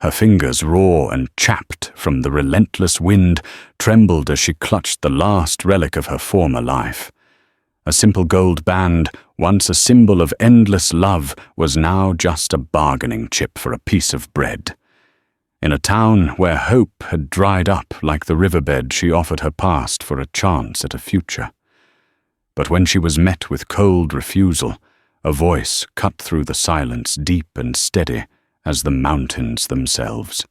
Her fingers, raw and chapped from the relentless wind, trembled as she clutched the last relic of her former life. A simple gold band, once a symbol of endless love, was now just a bargaining chip for a piece of bread. In a town where hope had dried up like the riverbed, she offered her past for a chance at a future. But when she was met with cold refusal, a voice cut through the silence, deep and steady as the mountains themselves.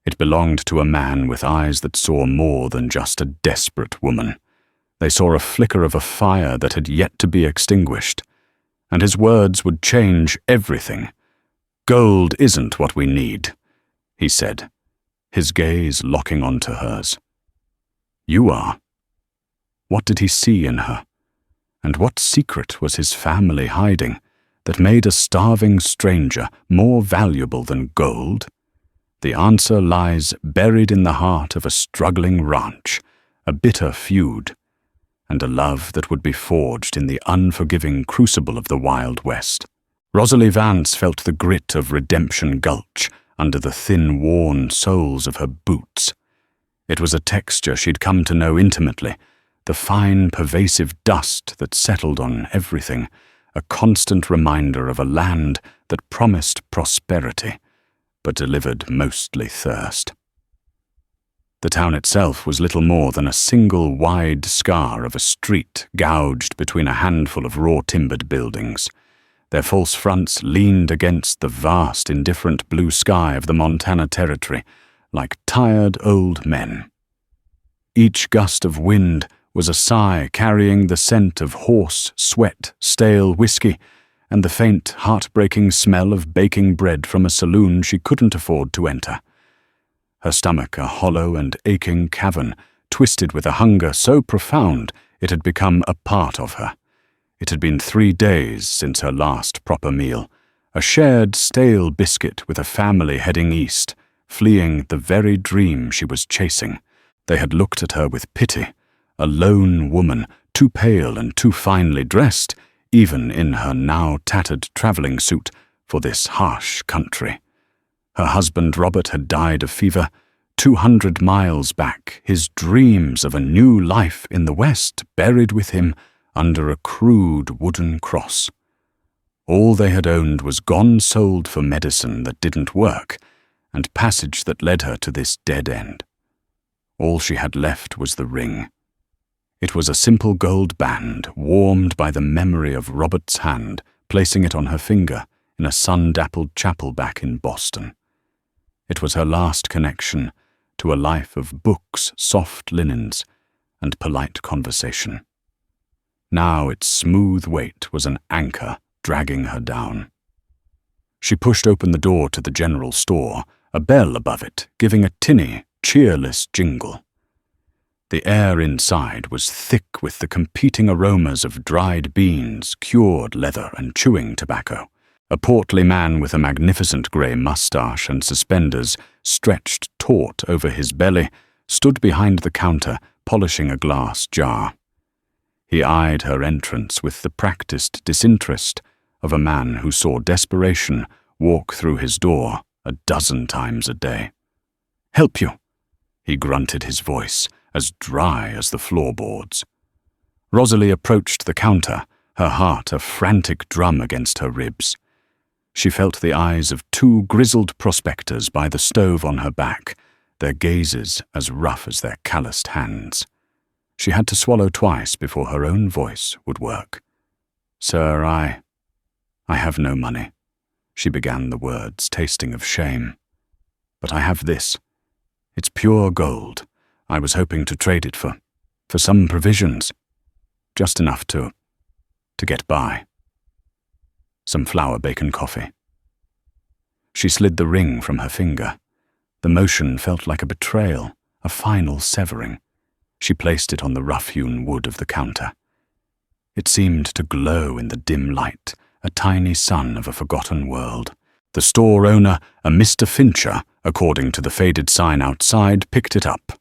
It belonged to a man with eyes that saw more than just a desperate woman. They saw a flicker of a fire that had yet to be extinguished, and his words would change everything. "Gold isn't what we need," he said, his gaze locking onto hers. "You are." What did he see in her? And what secret was his family hiding that made a starving stranger more valuable than gold? The answer lies buried in the heart of a struggling ranch, a bitter feud, and a love that would be forged in the unforgiving crucible of the Wild West. Rosalie Vance felt the grit of Redemption Gulch under the thin, worn soles of her boots. It was a texture she'd come to know intimately, the fine, pervasive dust that settled on everything, a constant reminder of a land that promised prosperity, but delivered mostly thirst. The town itself was little more than a single wide scar of a street gouged between a handful of raw-timbered buildings. Their false fronts leaned against the vast, indifferent blue sky of the Montana Territory like tired old men. Each gust of wind was a sigh carrying the scent of horse, sweat, stale whiskey, and the faint, heartbreaking smell of baking bread from a saloon she couldn't afford to enter. Her stomach a hollow and aching cavern, twisted with a hunger so profound it had become a part of her. It had been 3 days since her last proper meal, a shared stale biscuit with a family heading east, fleeing the very dream she was chasing. They had looked at her with pity, a lone woman, too pale and too finely dressed, even in her now tattered traveling suit, for this harsh country. Her husband Robert had died of fever. 200 miles back, his dreams of a new life in the West buried with him under a crude wooden cross. All they had owned was gone sold for medicine that didn't work, and passage that led her to this dead end. All she had left was the ring. It was a simple gold band, warmed by the memory of Robert's hand, placing it on her finger in a sun-dappled chapel back in Boston. It was her last connection to a life of books, soft linens, and polite conversation. Now its smooth weight was an anchor dragging her down. She pushed open the door to the general store, a bell above it giving a tinny, cheerless jingle. The air inside was thick with the competing aromas of dried beans, cured leather, and chewing tobacco. A portly man with a magnificent grey mustache and suspenders stretched taut over his belly stood behind the counter, polishing a glass jar. He eyed her entrance with the practiced disinterest of a man who saw desperation walk through his door a dozen times a day. "Help you," he grunted, his voice as dry as the floorboards. Rosalie approached the counter, her heart a frantic drum against her ribs. She felt the eyes of 2 grizzled prospectors by the stove on her back, their gazes as rough as their calloused hands. She had to swallow twice before her own voice would work. "Sir, I have no money," she began the words, tasting of shame. "But I have this. It's pure gold. I was hoping to trade it for some provisions. Just enough to get by. Some flour, bacon, coffee." She slid the ring from her finger. The motion felt like a betrayal, a final severing. She placed it on the rough-hewn wood of the counter. It seemed to glow in the dim light, a tiny sun of a forgotten world. The store owner, a Mr. Fincher, according to the faded sign outside, picked it up.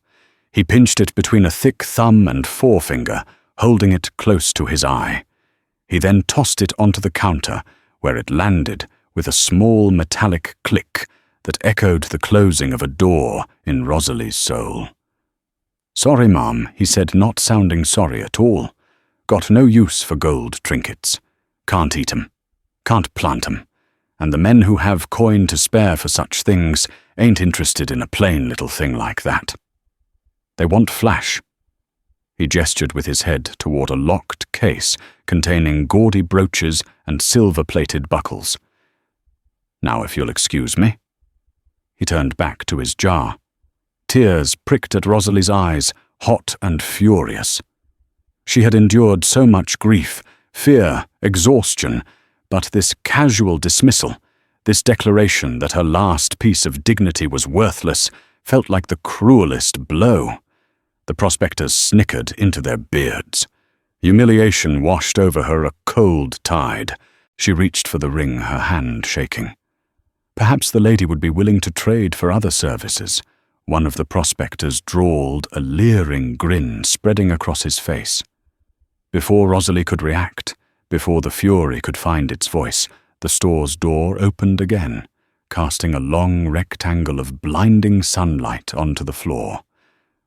He pinched it between a thick thumb and forefinger, holding it close to his eye. He then tossed it onto the counter, where it landed with a small metallic click, that echoed the closing of a door in Rosalie's soul. "Sorry, Mom," he said, not sounding sorry at all. "Got no use for gold trinkets. Can't eat 'em. Can't plant 'em. And the men who have coin to spare for such things ain't interested in a plain little thing like that. They want flash." He gestured with his head toward a locked case containing gaudy brooches and silver-plated buckles. "Now, if you'll excuse me." He turned back to his jar. Tears pricked at Rosalie's eyes, hot and furious. She had endured so much grief, fear, exhaustion, but this casual dismissal, this declaration that her last piece of dignity was worthless, felt like the cruelest blow. The prospectors snickered into their beards. Humiliation washed over her a cold tide. She reached for the ring, her hand shaking. Perhaps the lady would be willing to trade for other services. One of the prospectors drawled, a leering grin spreading across his face. Before Rosalie could react, before the fury could find its voice, the store's door opened again, casting a long rectangle of blinding sunlight onto the floor.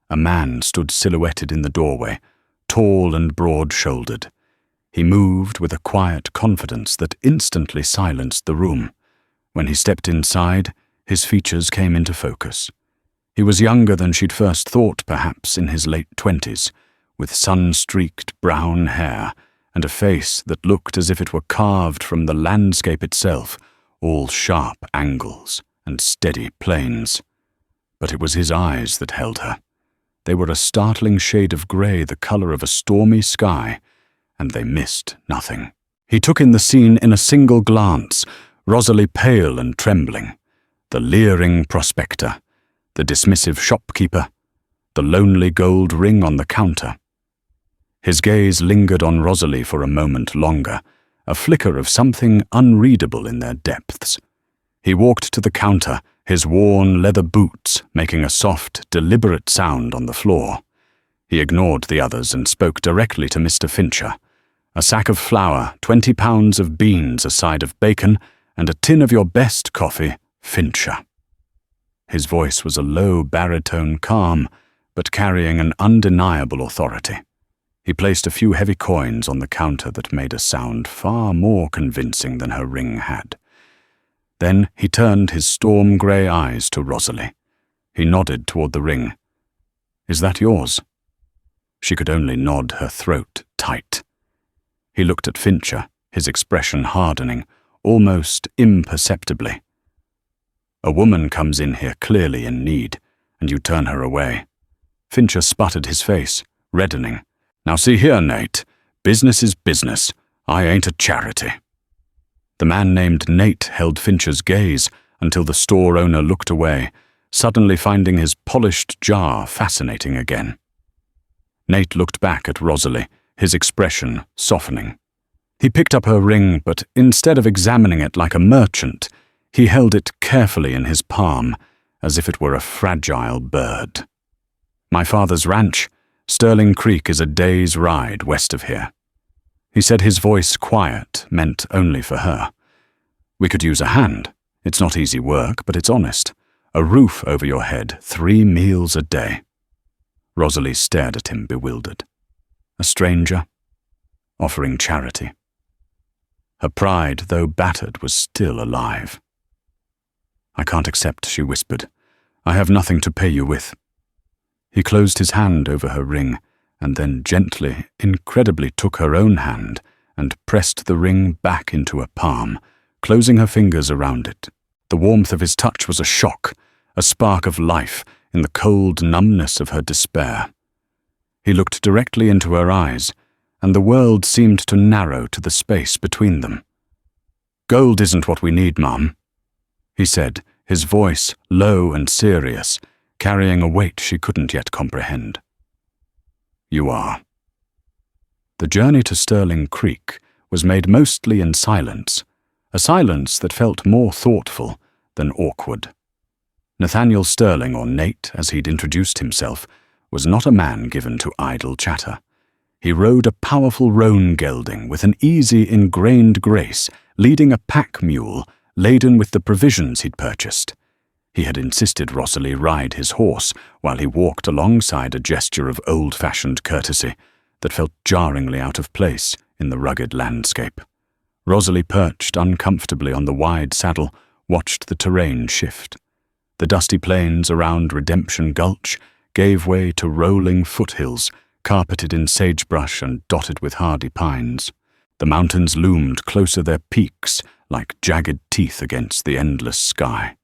A man stood silhouetted in the doorway, tall and broad-shouldered. He moved with a quiet confidence that instantly silenced the room. When he stepped inside, his features came into focus. He was younger than she'd first thought, perhaps in his late 20s, with sun-streaked brown hair and a face that looked as if it were carved from the landscape itself, all sharp angles and steady planes. But it was his eyes that held her. They were a startling shade of grey, the colour of a stormy sky, and they missed nothing. He took in the scene in a single glance, Rosalie pale and trembling, the leering prospector, the dismissive shopkeeper, the lonely gold ring on the counter. His gaze lingered on Rosalie for a moment longer, a flicker of something unreadable in their depths. He walked to the counter, his worn leather boots making a soft, deliberate sound on the floor. He ignored the others and spoke directly to Mr. Fincher. "A sack of flour, 20 pounds of beans, a side of bacon, and a tin of your best coffee, Fincher." His voice was a low baritone calm, but carrying an undeniable authority. He placed a few heavy coins on the counter that made a sound far more convincing than her ring had. Then he turned his storm-grey eyes to Rosalie. He nodded toward the ring. "Is that yours?" She could only nod, her throat tight. He looked at Fincher, his expression hardening, almost imperceptibly. "A woman comes in here clearly in need, and you turn her away." Fincher sputtered his face, reddening. "Now see here, Nate. Business is business. I ain't a charity." The man named Nate held Fincher's gaze until the store owner looked away, suddenly finding his polished jar fascinating again. Nate looked back at Rosalie, his expression softening. He picked up her ring, but instead of examining it like a merchant, he held it carefully in his palm, as if it were a fragile bird. "My father's ranch, Sterling Creek, is a day's ride west of here." He said, his voice quiet, meant only for her. "We could use a hand. It's not easy work, but it's honest. A roof over your head, 3 meals a day." Rosalie stared at him, bewildered. A stranger, offering charity. Her pride, though battered, was still alive. "I can't accept," she whispered. "I have nothing to pay you with." He closed his hand over her ring, and then gently, incredibly took her own hand and pressed the ring back into her palm, closing her fingers around it. The warmth of his touch was a shock, a spark of life in the cold numbness of her despair. He looked directly into her eyes, and the world seemed to narrow to the space between them. "Gold isn't what we need, Mum," he said, his voice low and serious, carrying a weight she couldn't yet comprehend. "You are." The journey to Sterling Creek was made mostly in silence, a silence that felt more thoughtful than awkward. Nathaniel Sterling, or Nate, as he'd introduced himself, was not a man given to idle chatter. He rode a powerful roan gelding with an easy, ingrained grace, leading a pack mule laden with the provisions he'd purchased. He had insisted Rosalie ride his horse while he walked alongside a gesture of old-fashioned courtesy that felt jarringly out of place in the rugged landscape. Rosalie, perched uncomfortably on the wide saddle, watched the terrain shift. The dusty plains around Redemption Gulch gave way to rolling foothills, carpeted in sagebrush and dotted with hardy pines. The mountains loomed closer, their peaks like jagged teeth against the endless sky.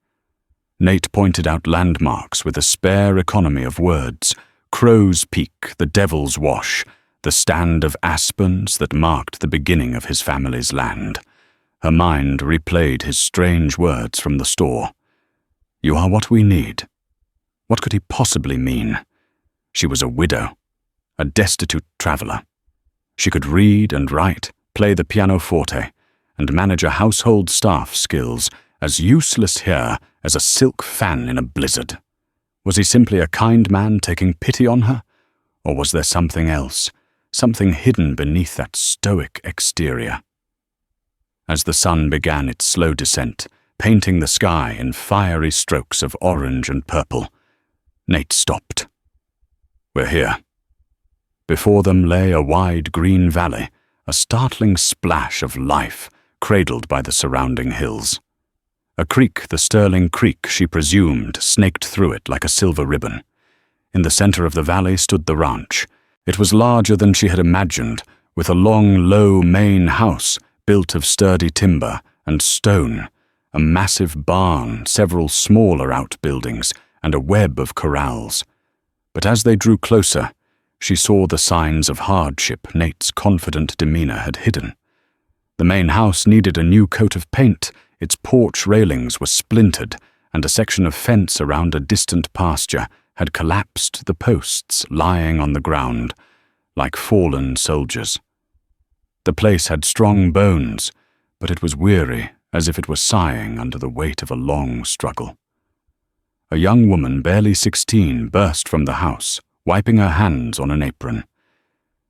Nate pointed out landmarks with a spare economy of words: Crow's Peak, the Devil's Wash, the stand of aspens that marked the beginning of his family's land. Her mind replayed his strange words from the store. "You are what we need." What could he possibly mean? She was a widow, a destitute traveler. She could read and write, play the pianoforte, and manage a household staff skills as useless here as a silk fan in a blizzard. Was he simply a kind man taking pity on her? Or was there something else, something hidden beneath that stoic exterior? As the sun began its slow descent, painting the sky in fiery strokes of orange and purple, Nate stopped. "We're here." Before them lay a wide green valley, a startling splash of life cradled by the surrounding hills. A creek, the Sterling Creek, she presumed, snaked through it like a silver ribbon. In the center of the valley stood the ranch. It was larger than she had imagined, with a long, low main house built of sturdy timber and stone, a massive barn, several smaller outbuildings, and a web of corrals. But as they drew closer, she saw the signs of hardship Nate's confident demeanor had hidden. The main house needed a new coat of paint, its porch railings were splintered, and a section of fence around a distant pasture had collapsed, the posts lying on the ground, like fallen soldiers. The place had strong bones, but it was weary, as if it were sighing under the weight of a long struggle. A young woman, barely 16, burst from the house, wiping her hands on an apron.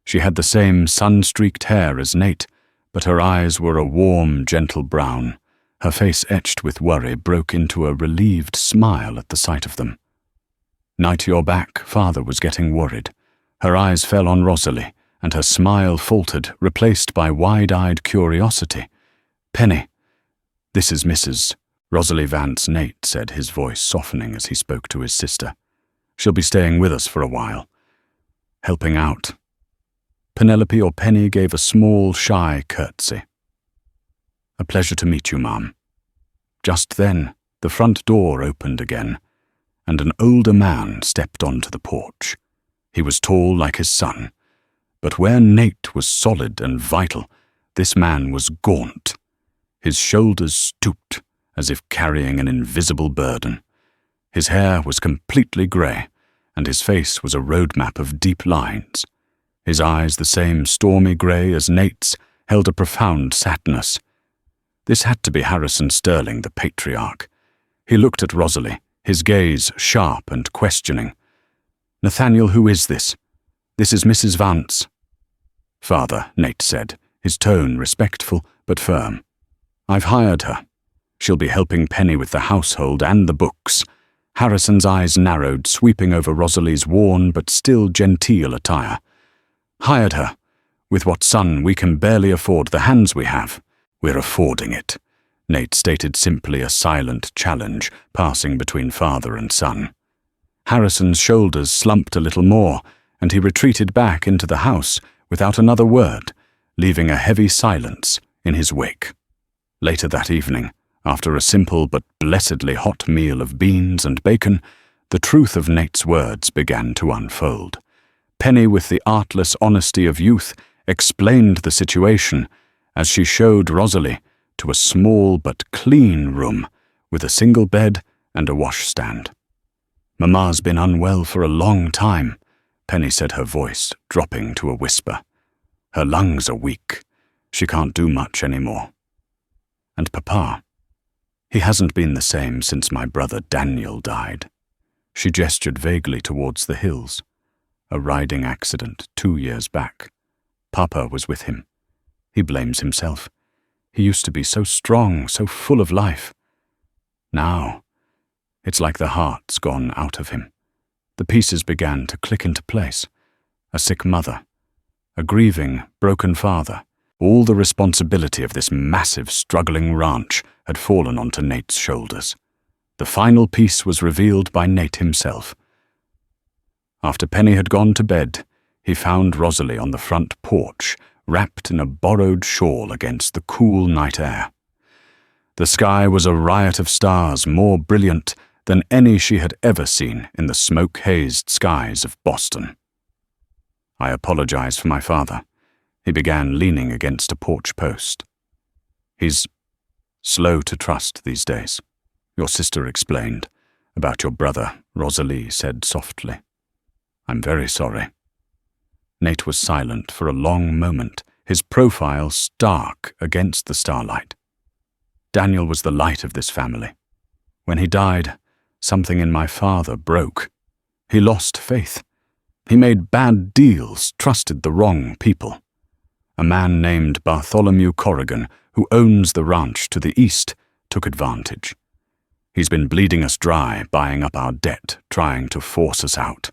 She had the same sun-streaked hair as Nate, but her eyes were a warm, gentle brown. Her face, etched with worry, broke into a relieved smile at the sight of them. "Night your back," Father was getting worried. Her eyes fell on Rosalie, and her smile faltered, replaced by wide-eyed curiosity. "Penny, this is Mrs. Rosalie Vance," Nate said, his voice softening as he spoke to his sister. "She'll be staying with us for a while, helping out." Penelope, or Penny, gave a small, shy curtsy. "A pleasure to meet you, Ma'am." Just then, the front door opened again, and an older man stepped onto the porch. He was tall like his son, but where Nate was solid and vital, this man was gaunt. His shoulders stooped, as if carrying an invisible burden. His hair was completely grey, and his face was a roadmap of deep lines. His eyes, the same stormy grey as Nate's, held a profound sadness. This had to be Harrison Sterling, the patriarch. He looked at Rosalie, his gaze sharp and questioning. "Nathaniel, who is this?" "This is Mrs. Vance." "Father," Nate said, his tone respectful but firm. "I've hired her. She'll be helping Penny with the household and the books." Harrison's eyes narrowed, sweeping over Rosalie's worn but still genteel attire. "Hired her? With what son we can barely afford the hands we have." "We're affording it," Nate stated simply, a silent challenge passing between father and son. Harrison's shoulders slumped a little more, and he retreated back into the house without another word, leaving a heavy silence in his wake. Later that evening, after a simple but blessedly hot meal of beans and bacon, the truth of Nate's words began to unfold. Penny, with the artless honesty of youth, explained the situation as she showed Rosalie to a small but clean room with a single bed and a washstand. "Mama's been unwell for a long time," Penny said, her voice dropping to a whisper. "Her lungs are weak. She can't do much anymore. And Papa, he hasn't been the same since my brother Daniel died." She gestured vaguely towards the hills. "A riding accident 2 years back. Papa was with him. He blames himself. He used to be so strong, so full of life. Now, It's like the heart's gone out of him. The pieces began to click into place. A sick mother, a grieving, broken father. All the responsibility of this massive, struggling ranch had fallen onto Nate's shoulders. The final piece was revealed by Nate himself. After Penny had gone to bed, he found Rosalie on the front porch, wrapped in a borrowed shawl against the cool night air. The sky was a riot of stars, more brilliant than any she had ever seen in the smoke-hazed skies of Boston. I apologized for my father. He began leaning against a porch post. He's slow to trust these days, your sister explained. About your brother, Rosalie said softly. I'm very sorry. Nate was silent for a long moment, his profile stark against the starlight. Daniel was the light of this family. When he died, something in my father broke. He lost faith. He made bad deals, trusted the wrong people. A man named Bartholomew Corrigan, who owns the ranch to the east, took advantage. He's been bleeding us dry, buying up our debt, trying to force us out.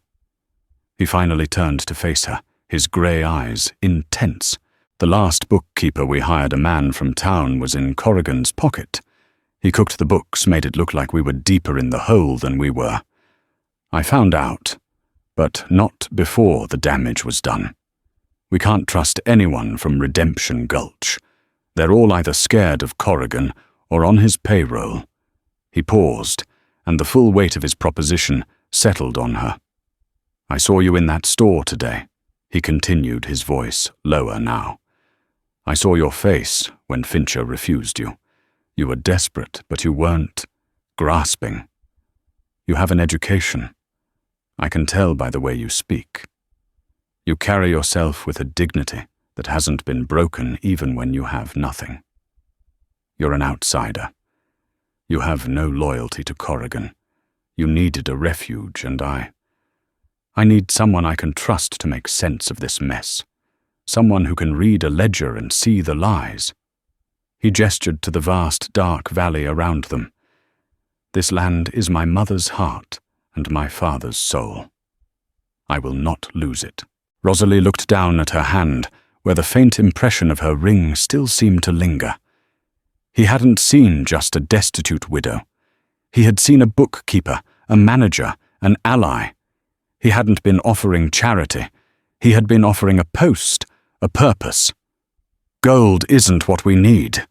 He finally turned to face her, his grey eyes intense. The last bookkeeper we hired, a man from town, was in Corrigan's pocket. He cooked the books, made it look like we were deeper in the hole than we were. I found out, but not before the damage was done. We can't trust anyone from Redemption Gulch. They're all either scared of Corrigan or on his payroll. He paused, and the full weight of his proposition settled on her. I saw you in that store today, he continued, his voice lower now. I saw your face when Fincher refused you. You were desperate, but you weren't grasping. You have an education. I can tell by the way you speak. You carry yourself with a dignity that hasn't been broken even when you have nothing. You're an outsider. You have no loyalty to Corrigan. You needed a refuge, and I need someone I can trust to make sense of this mess. Someone who can read a ledger and see the lies. He gestured to the vast, dark valley around them. This land is my mother's heart and my father's soul. I will not lose it. Rosalie looked down at her hand, where the faint impression of her ring still seemed to linger. He hadn't seen just a destitute widow. He had seen a bookkeeper, a manager, an ally. He hadn't been offering charity. He had been offering a post, a purpose. Gold isn't what we need.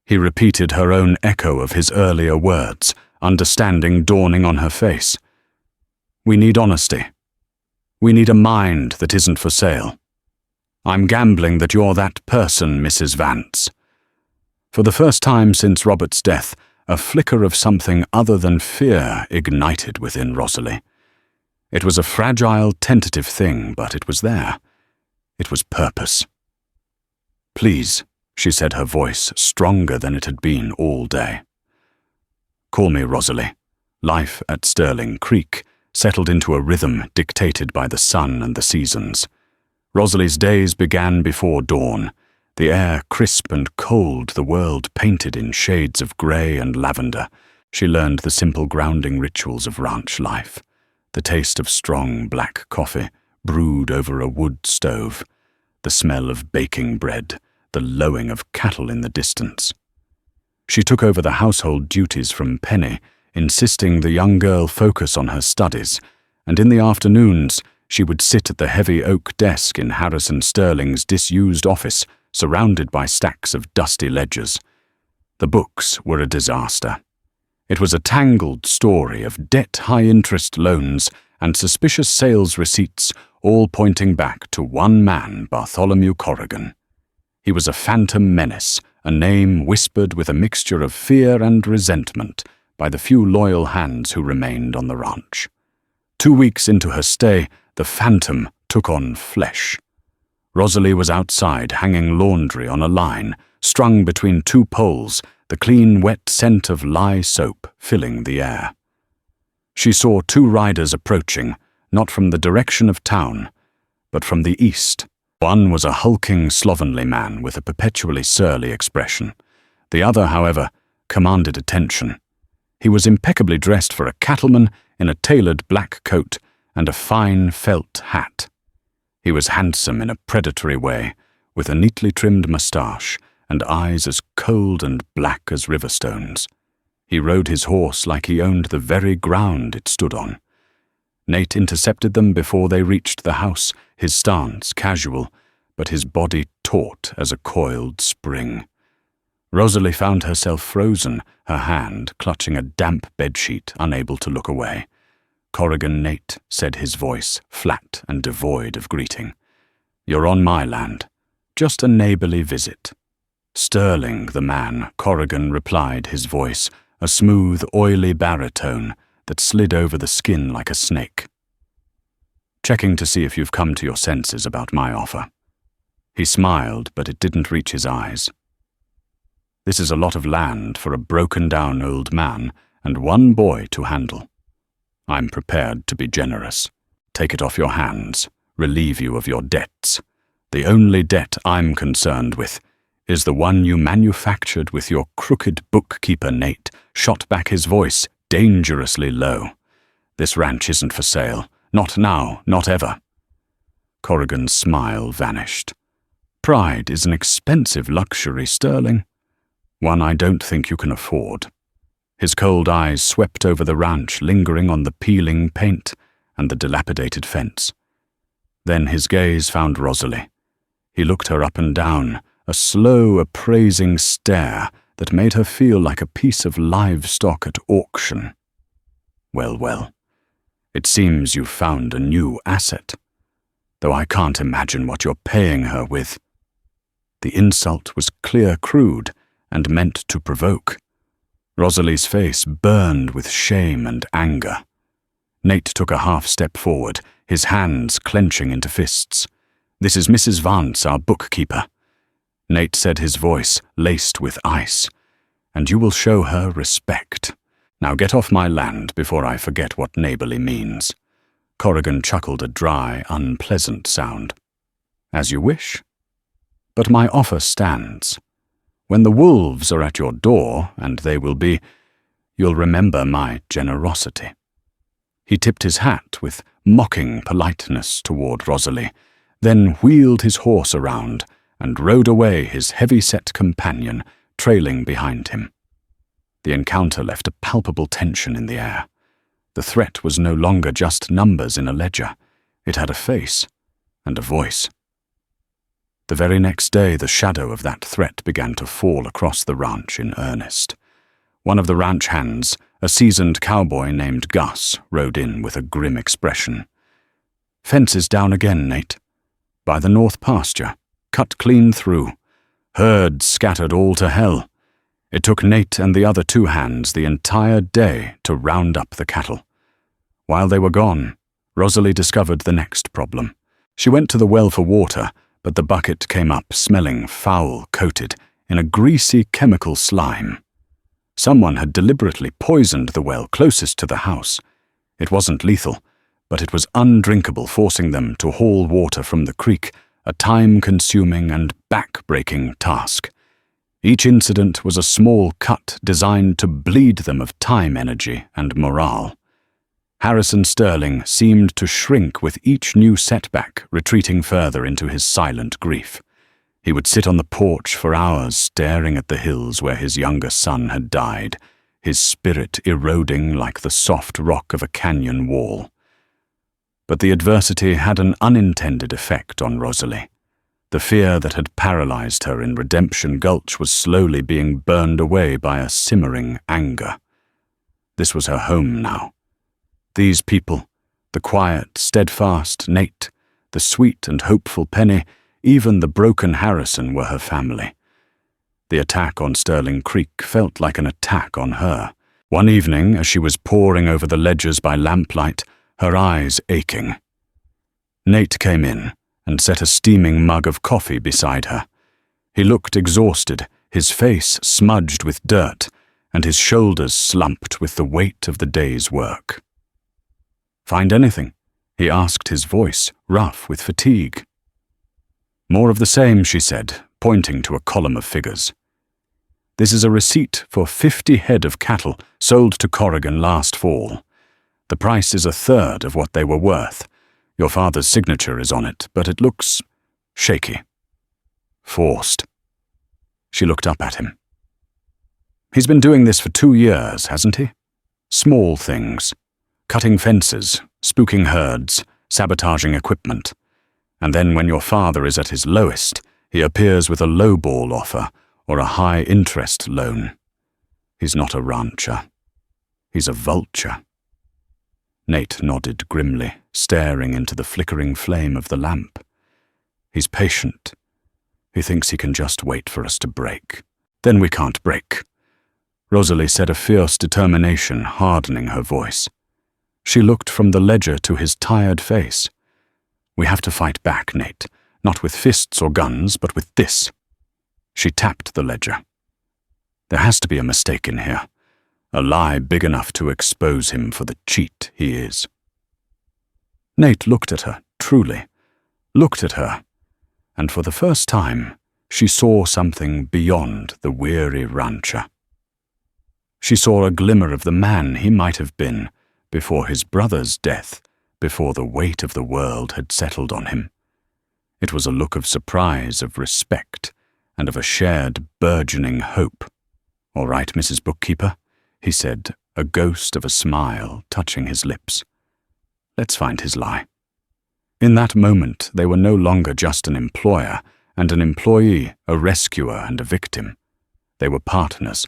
He repeated her own echo of his earlier words, understanding dawning on her face. We need honesty. We need a mind that isn't for sale. I'm gambling that you're that person, Mrs. Vance. For the first time since Robert's death, a flicker of something other than fear ignited within Rosalie. It was a fragile, tentative thing, but it was there. It was purpose. Please, she said, her voice stronger than it had been all day. Call me Rosalie. Life at Sterling Creek settled into a rhythm dictated by the sun and the seasons. Rosalie's days began before dawn, the air crisp and cold, the world painted in shades of grey and lavender. She learned the simple grounding rituals of ranch life, the taste of strong black coffee brewed over a wood stove, the smell of baking bread, the lowing of cattle in the distance. She took over the household duties from Penny, insisting the young girl focus on her studies, and in the afternoons she would sit at the heavy oak desk in Harrison Sterling's disused office, surrounded by stacks of dusty ledgers. The books were a disaster. It was a tangled story of debt, high-interest loans, and suspicious sales receipts, all pointing back to one man, Bartholomew Corrigan. He was a phantom menace, a name whispered with a mixture of fear and resentment by the few loyal hands who remained on the ranch. 2 weeks into her stay, the phantom took on flesh. Rosalie was outside, hanging laundry on a line, strung between two poles, the clean, wet scent of lye soap filling the air. She saw 2 riders approaching, not from the direction of town, but from the east. One was a hulking, slovenly man with a perpetually surly expression. The other, however, commanded attention. He was impeccably dressed for a cattleman in a tailored black coat and a fine felt hat. He was handsome in a predatory way, with a neatly trimmed moustache and eyes as cold and black as river stones. He rode his horse like he owned the very ground it stood on. Nate intercepted them before they reached the house, his stance casual, but his body taut as a coiled spring. Rosalie found herself frozen, her hand clutching a damp bedsheet, unable to look away. "Corrigan Nate," said his voice, flat and devoid of greeting. "You're on my land. Just a neighborly visit." "Sterling, the man," Corrigan replied, his voice, a smooth, oily baritone that slid over the skin like a snake. "Checking to see if you've come to your senses about my offer." He smiled, but it didn't reach his eyes. "This is a lot of land for a broken-down old man and one boy to handle. I'm prepared to be generous. Take it off your hands, relieve you of your debts. The only debt I'm concerned with is the one you manufactured with your crooked bookkeeper." Nate shot back, his voice dangerously low. "This ranch isn't for sale. Not now, not ever." Corrigan's smile vanished. "Pride is an expensive luxury, Sterling. One I don't think you can afford." His cold eyes swept over the ranch, lingering on the peeling paint and the dilapidated fence. Then his gaze found Rosalie. He looked her up and down, a slow, appraising stare that made her feel like a piece of livestock at auction. "Well, well, it seems you've found a new asset, though I can't imagine what you're paying her with." The insult was clear crude and meant to provoke. Rosalie's face burned with shame and anger. Nate took a half-step forward, his hands clenching into fists. "This is Mrs. Vance, our bookkeeper," Nate said, his voice laced with ice. "And you will show her respect. Now get off my land before I forget what neighborly means." Corrigan chuckled a dry, unpleasant sound. "As you wish. But my offer stands. When the wolves are at your door, and they will be, you'll remember my generosity." He tipped his hat with mocking politeness toward Rosalie, then wheeled his horse around and rode away, his heavy-set companion trailing behind him. The encounter left a palpable tension in the air. The threat was no longer just numbers in a ledger. It had a face and a voice. The very next day, the shadow of that threat began to fall across the ranch in earnest. One of the ranch hands, a seasoned cowboy named Gus, rode in with a grim expression. "Fences down again, Nate. By the north pasture, cut clean through. Herds scattered all to hell. It took Nate and the other two hands the entire day to round up the cattle. While they were gone, Rosalie discovered the next problem. She went to the well for water, but the bucket came up smelling foul-coated in a greasy chemical slime. Someone had deliberately poisoned the well closest to the house. It wasn't lethal, but it was undrinkable, forcing them to haul water from the creek, a time-consuming and back-breaking task. Each incident was a small cut designed to bleed them of time, energy, and morale. Harrison Sterling seemed to shrink with each new setback, retreating further into his silent grief. He would sit on the porch for hours, staring at the hills where his younger son had died, his spirit eroding like the soft rock of a canyon wall. But the adversity had an unintended effect on Rosalie. The fear that had paralyzed her in Redemption Gulch was slowly being burned away by a simmering anger. This was her home now. These people, the quiet, steadfast Nate, the sweet and hopeful Penny, even the broken Harrison were her family. The attack on Sterling Creek felt like an attack on her. One evening, as she was poring over the ledgers by lamplight, her eyes aching, Nate came in and set a steaming mug of coffee beside her. He looked exhausted, his face smudged with dirt, and his shoulders slumped with the weight of the day's work. "Find anything?" he asked, his voice rough with fatigue. "More of the same," she said, pointing to a column of figures. This is a receipt for 50 head of cattle sold to Corrigan last fall. The price is a third of what they were worth. Your father's signature is on it, but it looks shaky. Forced. She looked up at him. He's been doing this for 2 years, hasn't he? Small things. Cutting fences, spooking herds, sabotaging equipment. And then when your father is at his lowest, he appears with a lowball offer or a high-interest loan. He's not a rancher. He's a vulture. Nate nodded grimly, staring into the flickering flame of the lamp. He's patient. He thinks he can just wait for us to break. Then we can't break. Rosalie said, a fierce determination hardening her voice. She looked from the ledger to his tired face. We have to fight back, Nate, not with fists or guns, but with this. She tapped the ledger. There has to be a mistake in here, a lie big enough to expose him for the cheat he is. Nate looked at her, truly, looked at her, and for the first time, she saw something beyond the weary rancher. She saw a glimmer of the man he might have been before his brother's death, before the weight of the world had settled on him. It was a look of surprise, of respect, and of a shared, burgeoning hope. "All right, Mrs. Bookkeeper," he said, a ghost of a smile touching his lips. "Let's find his lie." In that moment, they were no longer just an employer and an employee, a rescuer and a victim. They were partners.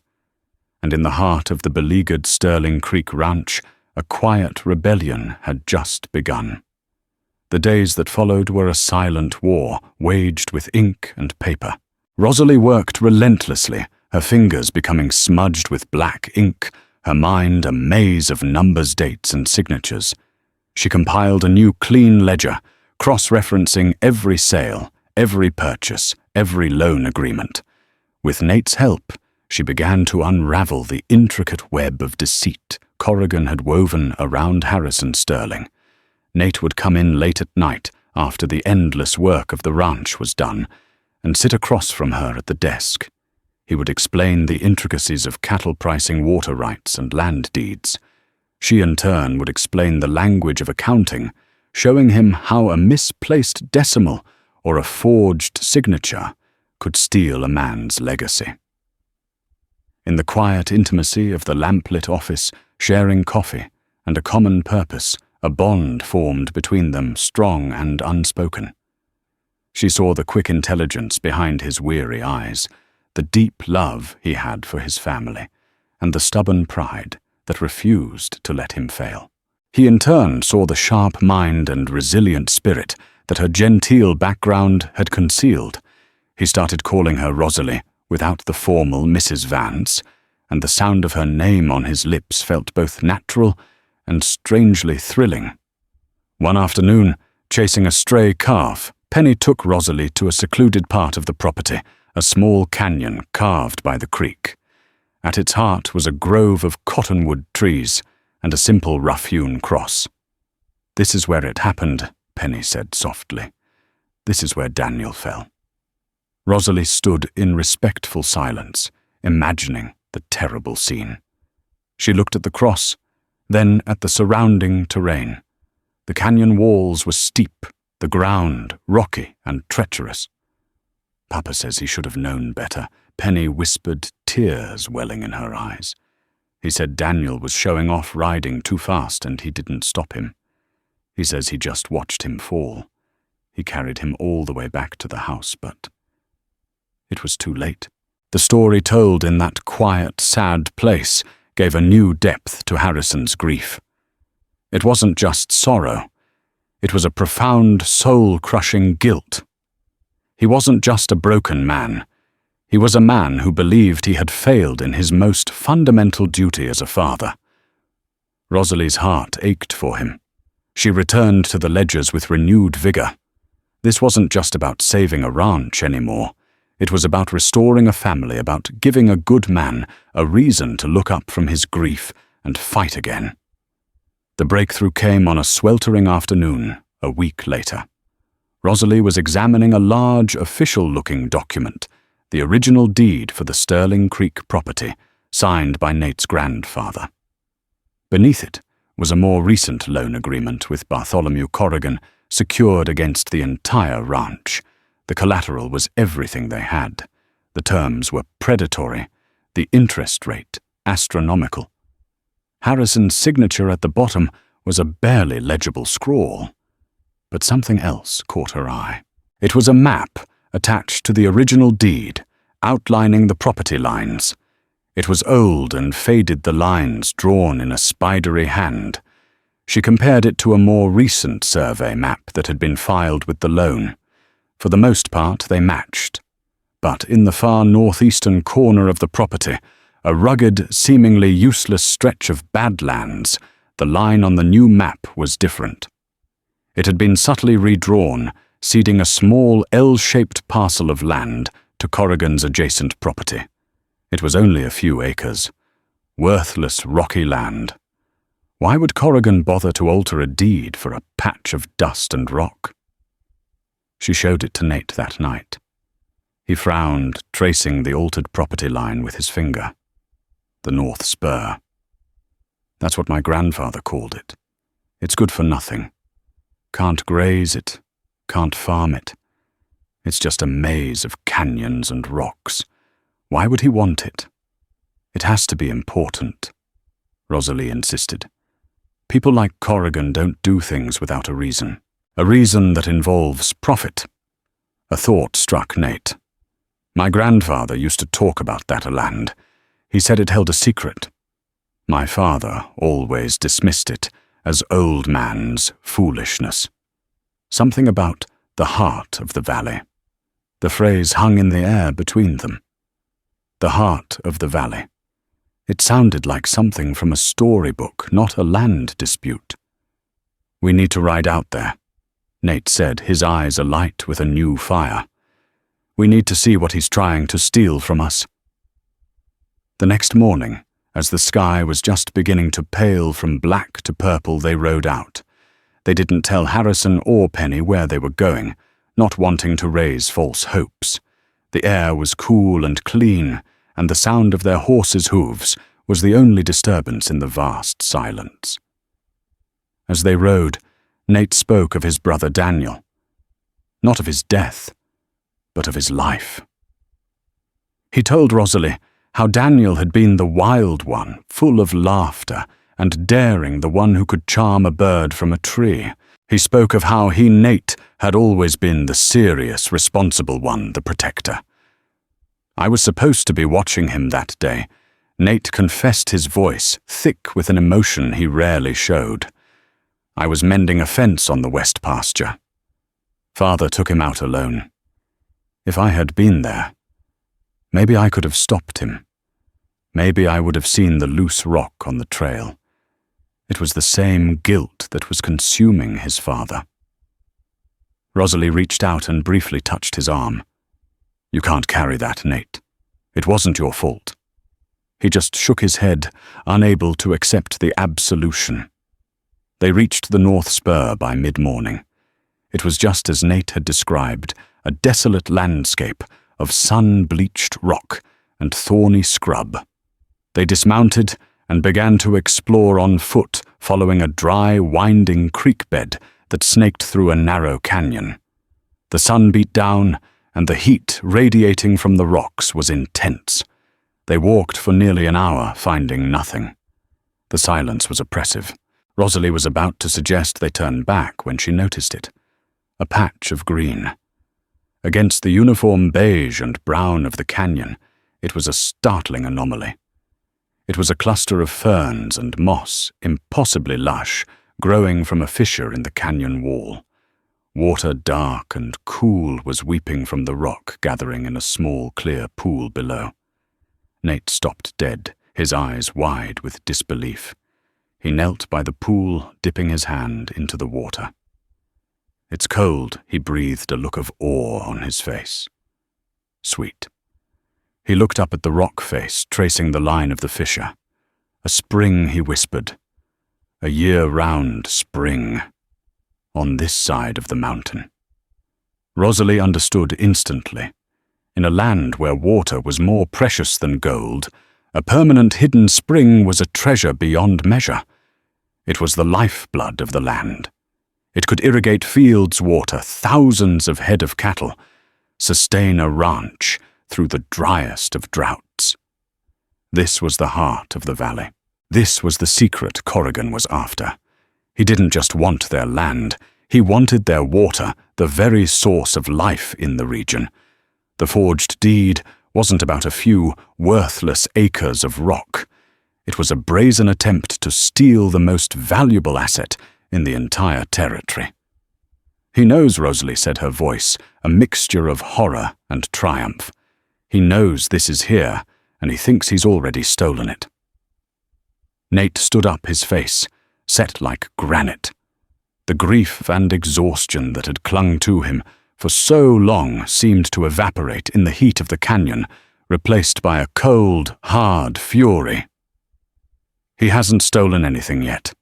And in the heart of the beleaguered Sterling Creek Ranch, a quiet rebellion had just begun. The days that followed were a silent war, waged with ink and paper. Rosalie worked relentlessly, her fingers becoming smudged with black ink, her mind a maze of numbers, dates, and signatures. She compiled a new clean ledger, cross-referencing every sale, every purchase, every loan agreement. With Nate's help, she began to unravel the intricate web of deceit Corrigan had woven around Harrison Sterling. Nate would come in late at night, after the endless work of the ranch was done, and sit across from her at the desk. He would explain the intricacies of cattle pricing, water rights, and land deeds. She in turn would explain the language of accounting, showing him how a misplaced decimal or a forged signature could steal a man's legacy. In the quiet intimacy of the lamplit office, sharing coffee and a common purpose, a bond formed between them, strong and unspoken. She saw the quick intelligence behind his weary eyes, the deep love he had for his family, and the stubborn pride that refused to let him fail. He in turn saw the sharp mind and resilient spirit that her genteel background had concealed. He started calling her Rosalie without the formal Mrs. Vance, and the sound of her name on his lips felt both natural and strangely thrilling. One afternoon, chasing a stray calf, Penny took Rosalie to a secluded part of the property, a small canyon carved by the creek. At its heart was a grove of cottonwood trees and a simple rough-hewn cross. "This is where it happened," Penny said softly. "This is where Daniel fell." Rosalie stood in respectful silence, imagining the terrible scene. She looked at the cross, then at the surrounding terrain. The canyon walls were steep, the ground rocky and treacherous. "Papa says he should have known better," Penny whispered, tears welling in her eyes. "He said Daniel was showing off riding too fast and he didn't stop him. He says he just watched him fall. He carried him all the way back to the house, but it was too late." The story told in that quiet, sad place gave a new depth to Harrison's grief. It wasn't just sorrow. It was a profound, soul-crushing guilt. He wasn't just a broken man. He was a man who believed he had failed in his most fundamental duty as a father. Rosalie's heart ached for him. She returned to the ledgers with renewed vigor. This wasn't just about saving a ranch anymore. It was about restoring a family, about giving a good man a reason to look up from his grief and fight again. The breakthrough came on a sweltering afternoon, a week later. Rosalie was examining a large, official-looking document, the original deed for the Sterling Creek property, signed by Nate's grandfather. Beneath it was a more recent loan agreement with Bartholomew Corrigan, secured against the entire ranch. The collateral was everything they had. The terms were predatory, the interest rate astronomical. Harrison's signature at the bottom was a barely legible scrawl. But something else caught her eye. It was a map attached to the original deed, outlining the property lines. It was old and faded, the lines drawn in a spidery hand. She compared it to a more recent survey map that had been filed with the loan. For the most part, they matched. But in the far northeastern corner of the property, a rugged, seemingly useless stretch of badlands, the line on the new map was different. It had been subtly redrawn, ceding a small L-shaped parcel of land to Corrigan's adjacent property. It was only a few acres. Worthless, rocky land. Why would Corrigan bother to alter a deed for a patch of dust and rock? She showed it to Nate that night. He frowned, tracing the altered property line with his finger. The North Spur. That's what my grandfather called it. It's good for nothing. Can't graze it, can't farm it. It's just a maze of canyons and rocks. Why would he want it? It has to be important, Rosalie insisted. People like Corrigan don't do things without a reason that involves profit. A thought struck Nate. My grandfather used to talk about that land. He said it held a secret. My father always dismissed it as old man's foolishness. Something about the heart of the valley. The phrase hung in the air between them. The heart of the valley. It sounded like something from a storybook, not a land dispute. We need to ride out there, Nate said, his eyes alight with a new fire. We need to see what he's trying to steal from us. The next morning, as the sky was just beginning to pale from black to purple, they rode out. They didn't tell Harrison or Penny where they were going, not wanting to raise false hopes. The air was cool and clean, and the sound of their horses' hooves was the only disturbance in the vast silence. As they rode, Nate spoke of his brother Daniel. Not of his death, but of his life. He told Rosalie how Daniel had been the wild one, full of laughter, and daring, the one who could charm a bird from a tree. He spoke of how he, Nate, had always been the serious, responsible one, the protector. I was supposed to be watching him that day. Nate confessed, his voice thick with an emotion he rarely showed. I was mending a fence on the west pasture. Father took him out alone. If I had been there, maybe I could have stopped him. Maybe I would have seen the loose rock on the trail. It was the same guilt that was consuming his father. Rosalie reached out and briefly touched his arm. You can't carry that, Nate. It wasn't your fault. He just shook his head, unable to accept the absolution. They reached the North Spur by mid-morning. It was just as Nate had described, a desolate landscape of sun-bleached rock and thorny scrub. They dismounted and began to explore on foot, following a dry, winding creek bed that snaked through a narrow canyon. The sun beat down, and the heat radiating from the rocks was intense. They walked for nearly an hour, finding nothing. The silence was oppressive. Rosalie was about to suggest they turn back when she noticed it. A patch of green. Against the uniform beige and brown of the canyon, it was a startling anomaly. It was a cluster of ferns and moss, impossibly lush, growing from a fissure in the canyon wall. Water dark and cool was weeping from the rock, gathering in a small, clear pool below. Nate stopped dead, his eyes wide with disbelief. He knelt by the pool, dipping his hand into the water. It's cold, he breathed, a look of awe on his face. Sweet. He looked up at the rock face, tracing the line of the fissure. A spring, he whispered. A year-round spring. On this side of the mountain. Rosalie understood instantly. in a land where water was more precious than gold, a permanent hidden spring was a treasure beyond measure. It was the lifeblood of the land. It could irrigate fields, water thousands of head of cattle, sustain a ranch through the driest of droughts. This was the heart of the valley. This was the secret Corrigan was after. He didn't just want their land, he wanted their water, the very source of life in the region. The forged deed wasn't about a few worthless acres of rock. It was a brazen attempt to steal the most valuable asset in the entire territory. "He knows," Rosalie said, her voice a mixture of horror and triumph. "He knows this is here, and he thinks he's already stolen it." Nate stood up, his face set like granite. The grief and exhaustion that had clung to him for so long seemed to evaporate in the heat of the canyon, replaced by a cold, hard fury. "He hasn't stolen anything yet,"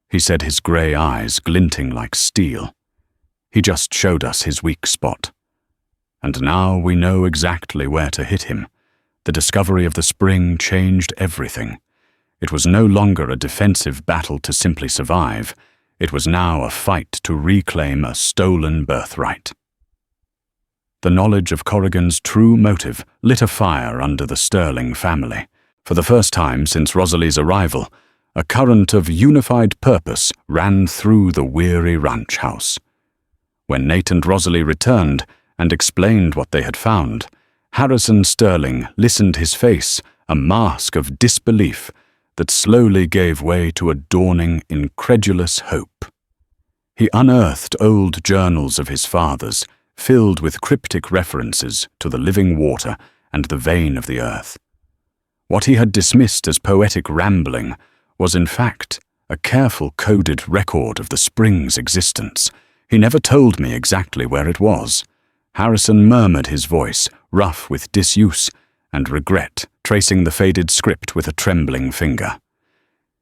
he said, his grey eyes glinting like steel. "He just showed us his weak spot. And now we know exactly where to hit him. The discovery of the spring changed everything. It was no longer a defensive battle to simply survive. It was now a fight to reclaim a stolen birthright." The knowledge of Corrigan's true motive lit a fire under the Sterling family. For the first time since Rosalie's arrival, a current of unified purpose ran through the weary ranch house. When Nate and Rosalie returned and explained what they had found, Harrison Sterling listened, his face a mask of disbelief that slowly gave way to a dawning, incredulous hope. He unearthed old journals of his father's, filled with cryptic references to the living water and the vein of the earth. What he had dismissed as poetic rambling was in fact a careful coded record of the spring's existence. "He never told me exactly where it was." Harrison murmured, his voice rough with disuse and regret, tracing the faded script with a trembling finger.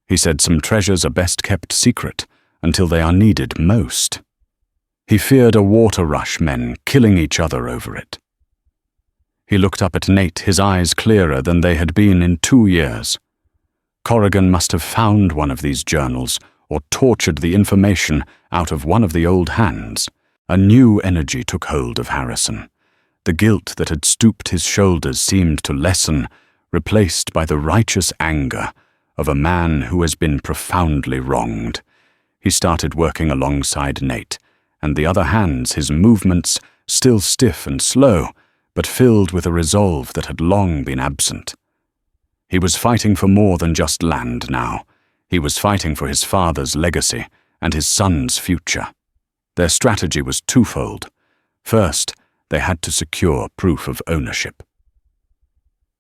"He said some treasures are best kept secret until they are needed most. He feared a water rush, men killing each other over it." He looked up at Nate, his eyes clearer than they had been in 2 years. Corrigan must have found one of these journals or tortured the information out of one of the old hands. A new energy took hold of Harrison. The guilt that had stooped his shoulders seemed to lessen, replaced by the righteous anger of a man who has been profoundly wronged. He started working alongside Nate, and the other hands, his movements still stiff and slow, but filled with a resolve that had long been absent. He was fighting for more than just land now. He was fighting for his father's legacy and his son's future. Their strategy was twofold. First, they had to secure proof of ownership.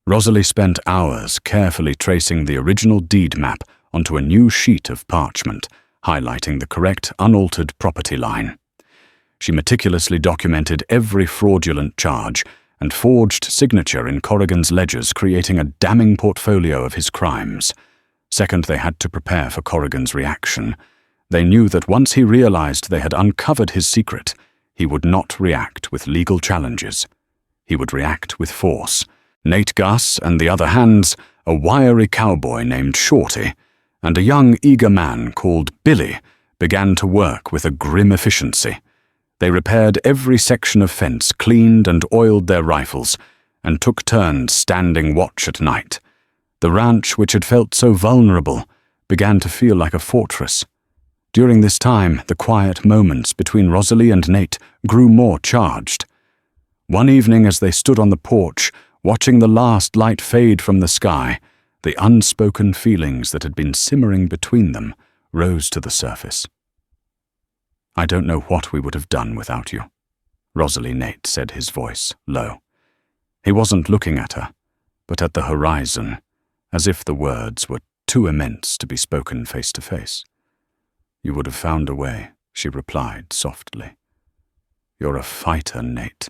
Rosalie spent hours carefully tracing the original deed map onto a new sheet of parchment, highlighting the correct, unaltered property line. She meticulously documented every fraudulent charge and forged signature in Corrigan's ledgers, creating a damning portfolio of his crimes. Second, they had to prepare for Corrigan's reaction. They knew that once he realized they had uncovered his secret, he would not react with legal challenges. He would react with force. Nate Gus and the other hands, a wiry cowboy named Shorty, and a young, eager man called Billy, began to work with a grim efficiency. They repaired every section of fence, cleaned and oiled their rifles, and took turns standing watch at night. The ranch, which had felt so vulnerable, began to feel like a fortress. During this time, the quiet moments between Rosalie and Nate grew more charged. One evening, as they stood on the porch, watching the last light fade from the sky, the unspoken feelings that had been simmering between them rose to the surface. "I don't know what we would have done without you," Rosalie, Nate said, his voice low. He wasn't looking at her, but at the horizon, as if the words were too immense to be spoken face to face. "You would have found a way," she replied softly. "You're a fighter, Nate."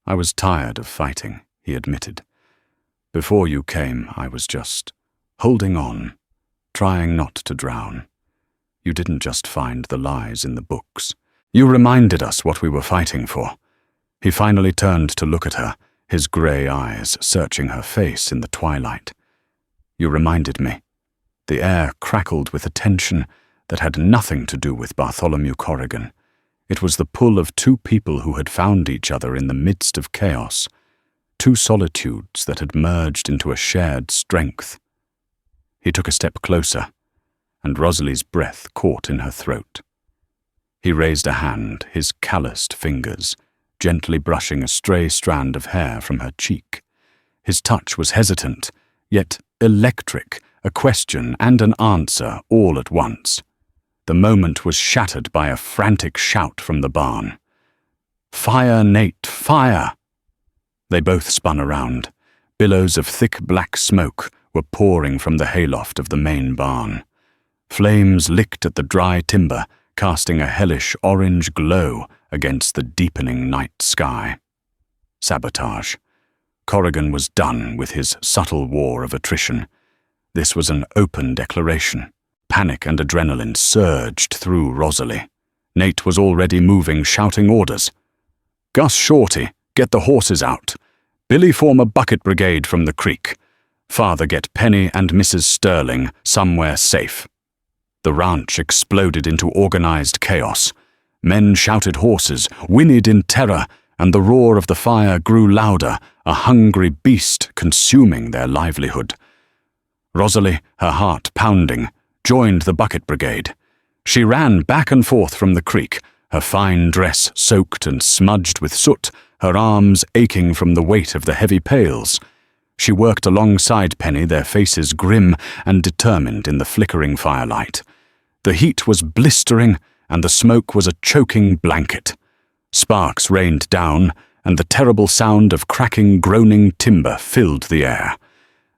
"I was tired of fighting," he admitted. "Before you came, I was just holding on, trying not to drown. You didn't just find the lies in the books. You reminded us what we were fighting for." He finally turned to look at her, his grey eyes searching her face in the twilight. "You reminded me." The air crackled with a tension that had nothing to do with Bartholomew Corrigan. It was the pull of two people who had found each other in the midst of chaos, two solitudes that had merged into a shared strength. He took a step closer, and Rosalie's breath caught in her throat. He raised a hand, his calloused fingers gently brushing a stray strand of hair from her cheek. His touch was hesitant, yet electric, a question and an answer all at once. The moment was shattered by a frantic shout from the barn. "Fire, Nate, fire!" They both spun around. Billows of thick black smoke were pouring from the hayloft of the main barn. Flames licked at the dry timber, casting a hellish orange glow against the deepening night sky. Sabotage. Corrigan was done with his subtle war of attrition. This was an open declaration. Panic and adrenaline surged through Rosalie. Nate was already moving, shouting orders. "Gus Shorty, get the horses out. Billy form a bucket brigade from the creek. Father get Penny and Mrs. Sterling somewhere safe." The ranch exploded into organized chaos. Men shouted horses, whinnied in terror, and the roar of the fire grew louder, a hungry beast consuming their livelihood. Rosalie, her heart pounding, joined the bucket brigade. She ran back and forth from the creek, her fine dress soaked and smudged with soot, her arms aching from the weight of the heavy pails. She worked alongside Penny, their faces grim and determined in the flickering firelight. The heat was blistering, and the smoke was a choking blanket. Sparks rained down, and the terrible sound of cracking, groaning timber filled the air.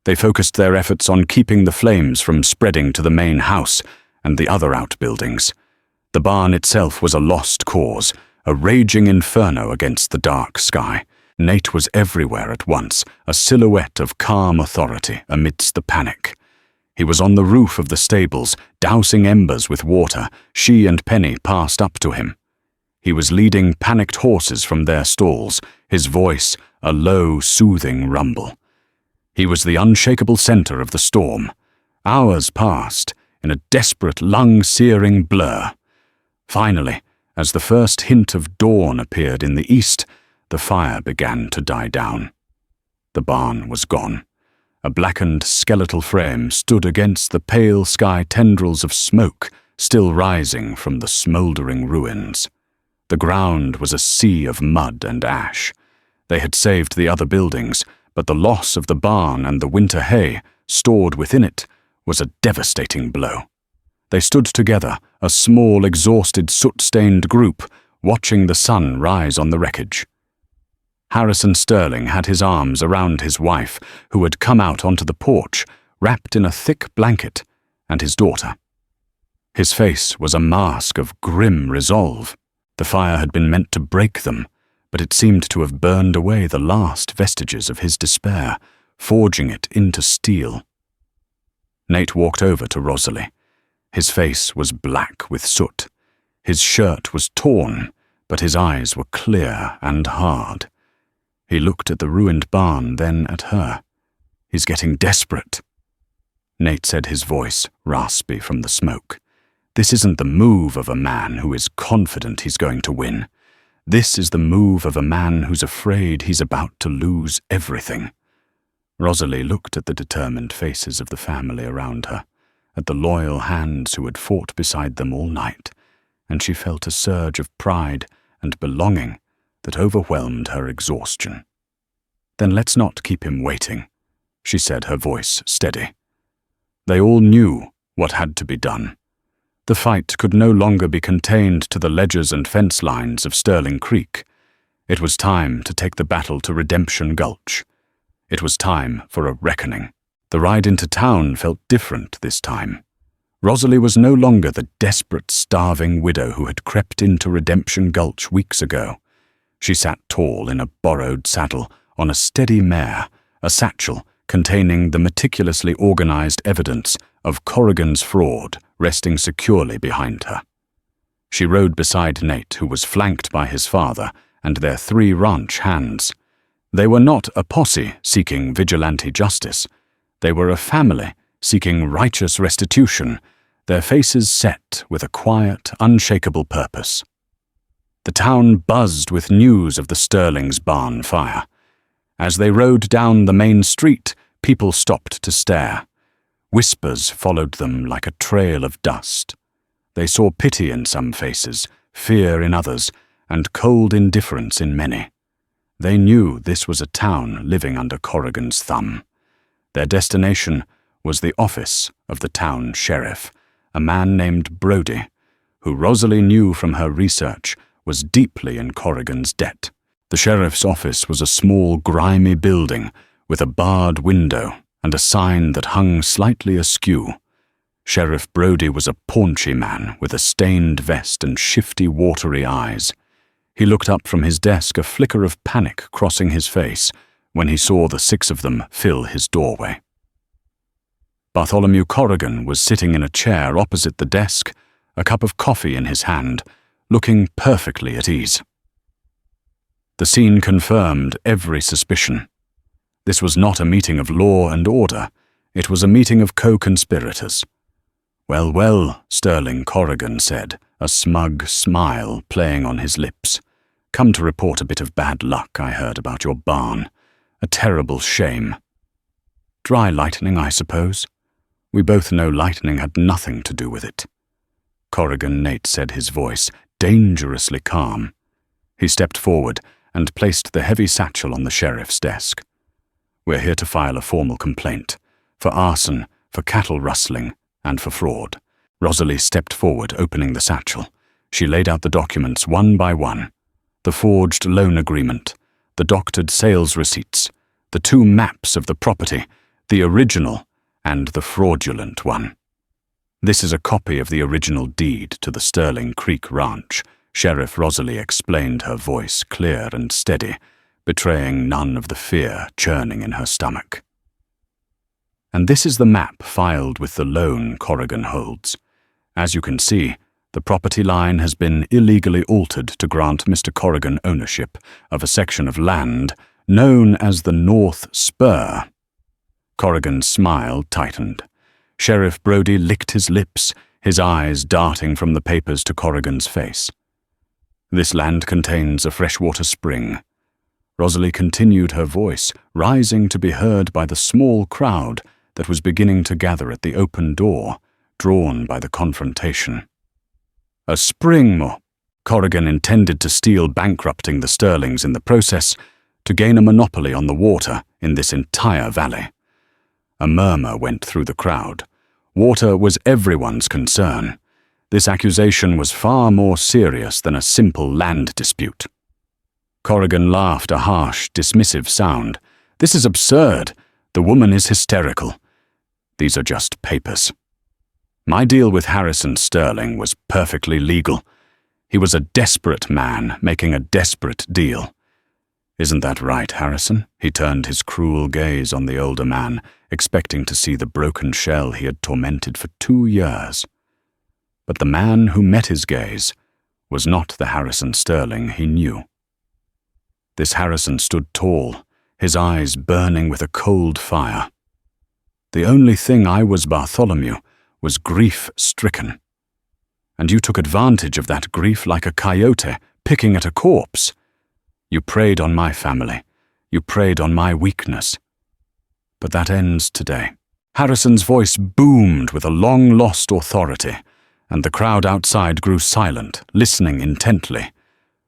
They focused their efforts on keeping the flames from spreading to the main house and the other outbuildings. The barn itself was a lost cause, a raging inferno against the dark sky. Nate was everywhere at once, a silhouette of calm authority amidst the panic. He was on the roof of the stables, dousing embers with water. She and Penny passed up to him. He was leading panicked horses from their stalls, his voice a low, soothing rumble. He was the unshakable center of the storm. Hours passed in a desperate, lung-searing blur. Finally, as the first hint of dawn appeared in the east, the fire began to die down. The barn was gone. A blackened skeletal frame stood against the pale sky, tendrils of smoke still rising from the smoldering ruins. The ground was a sea of mud and ash. They had saved the other buildings, but the loss of the barn and the winter hay stored within it was a devastating blow. They stood together, a small, exhausted, soot-stained group, watching the sun rise on the wreckage. Harrison Sterling had his arms around his wife, who had come out onto the porch, wrapped in a thick blanket, and his daughter. His face was a mask of grim resolve. The fire had been meant to break them, but it seemed to have burned away the last vestiges of his despair, forging it into steel. Nate walked over to Rosalie. His face was black with soot. His shirt was torn, but his eyes were clear and hard. He looked at the ruined barn, then at her. "He's getting desperate," Nate said, his voice raspy from the smoke. "This isn't the move of a man who is confident he's going to win. This is the move of a man who's afraid he's about to lose everything." Rosalie looked at the determined faces of the family around her, at the loyal hands who had fought beside them all night, and she felt a surge of pride and belonging that overwhelmed her exhaustion. "Then let's not keep him waiting," she said, her voice steady. They all knew what had to be done. The fight could no longer be contained to the ledges and fence lines of Sterling Creek. It was time to take the battle to Redemption Gulch. It was time for a reckoning. The ride into town felt different this time. Rosalie was no longer the desperate, starving widow who had crept into Redemption Gulch weeks ago. She sat tall in a borrowed saddle on a steady mare, a satchel containing the meticulously organized evidence of Corrigan's fraud resting securely behind her. She rode beside Nate, who was flanked by his father and their 3 ranch hands. They were not a posse seeking vigilante justice. They were a family seeking righteous restitution, their faces set with a quiet, unshakable purpose. The town buzzed with news of the Sterling's barn fire. As they rode down the main street, people stopped to stare. Whispers followed them like a trail of dust. They saw pity in some faces, fear in others, and cold indifference in many. They knew this was a town living under Corrigan's thumb. Their destination was the office of the town sheriff, a man named Brody, who Rosalie knew from her research was deeply in Corrigan's debt. The sheriff's office was a small, grimy building with a barred window and a sign that hung slightly askew. Sheriff Brody was a paunchy man with a stained vest and shifty, watery eyes. He looked up from his desk, a flicker of panic crossing his face when he saw the 6 of them fill his doorway. Bartholomew Corrigan was sitting in a chair opposite the desk, a cup of coffee in his hand, looking perfectly at ease. The scene confirmed every suspicion. This was not a meeting of law and order. It was a meeting of co-conspirators. "Well, well," Sterling Corrigan said, a smug smile playing on his lips. "Come to report a bit of bad luck I heard about your barn. A terrible shame. Dry lightning, I suppose? We both know lightning had nothing to do with it." Corrigan Nate said, his voice dangerously calm. He stepped forward and placed the heavy satchel on the sheriff's desk. "We're here to file a formal complaint, for arson, for cattle rustling, and for fraud." Rosalie stepped forward, opening the satchel. She laid out the documents one by one. The forged loan agreement, the doctored sales receipts, the 2 maps of the property, the original and the fraudulent one. "This is a copy of the original deed to the Sterling Creek Ranch," Sheriff Rosalie explained, her voice clear and steady, betraying none of the fear churning in her stomach. "And this is the map filed with the loan Corrigan holds. As you can see, the property line has been illegally altered to grant Mr. Corrigan ownership of a section of land known as the North Spur." Corrigan's smile tightened. Sheriff Brody licked his lips, his eyes darting from the papers to Corrigan's face. "This land contains a freshwater spring." Rosalie continued, her voice rising to be heard by the small crowd that was beginning to gather at the open door, drawn by the confrontation. "A spring, mo." Corrigan intended to steal bankrupting the Sterlings in the process, to gain a monopoly on the water in this entire valley. A murmur went through the crowd. Water was everyone's concern. This accusation was far more serious than a simple land dispute. Corrigan laughed, a harsh, dismissive sound. "This is absurd. The woman is hysterical. These are just papers. My deal with Harrison Sterling was perfectly legal. He was a desperate man making a desperate deal. Isn't that right, Harrison?" He turned his cruel gaze on the older man, expecting to see the broken shell he had tormented for 2 years. But the man who met his gaze was not the Harrison Sterling he knew. This Harrison stood tall, his eyes burning with a cold fire. "The only thing I was, Bartholomew, was grief-stricken. And you took advantage of that grief like a coyote picking at a corpse. You preyed on my family. You preyed on my weakness. But that ends today." Harrison's voice boomed with a long-lost authority, and the crowd outside grew silent, listening intently.